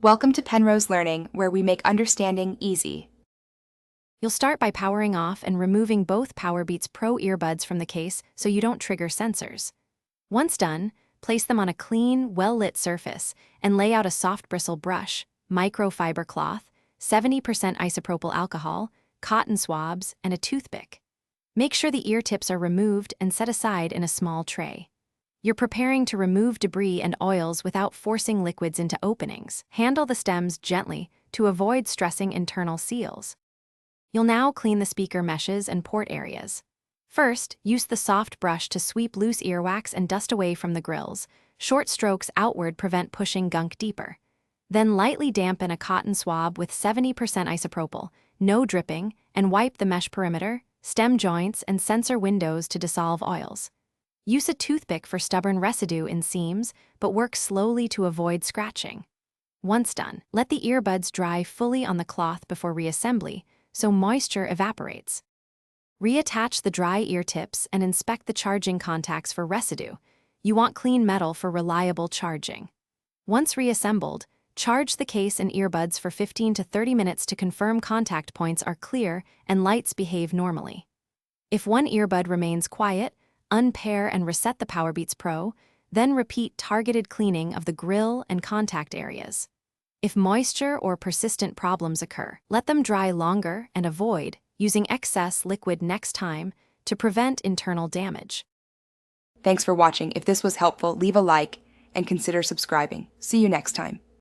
Welcome to Penrose Learning, where we make understanding easy. You'll start by powering off and removing both Powerbeats Pro earbuds from the case so you don't trigger sensors. Once done, place them on a clean, well-lit surface and lay out a soft bristle brush, microfiber cloth, 70% isopropyl alcohol, cotton swabs, and a toothpick. Make sure the ear tips are removed and set aside in a small tray. You're preparing to remove debris and oils without forcing liquids into openings. Handle the stems gently to avoid stressing internal seals. You'll now clean the speaker meshes and port areas. First, use the soft brush to sweep loose earwax and dust away from the grills. Short strokes outward prevent pushing gunk deeper. Then lightly dampen a cotton swab with 70% isopropyl, no dripping, and wipe the mesh perimeter, stem joints, and sensor windows to dissolve oils. Use a toothpick for stubborn residue in seams, but work slowly to avoid scratching. Once done, let the earbuds dry fully on the cloth before reassembly, so moisture evaporates. Reattach the dry ear tips and inspect the charging contacts for residue. You want clean metal for reliable charging. Once reassembled, charge the case and earbuds for 15 to 30 minutes to confirm contact points are clear and lights behave normally. If one earbud remains quiet, unpair and reset the Powerbeats Pro, then repeat targeted cleaning of the grill and contact areas. If moisture or persistent problems occur, let them dry longer and avoid using excess liquid next time to prevent internal damage. Thanks for watching. If this was helpful, leave a like and consider subscribing. See you next time.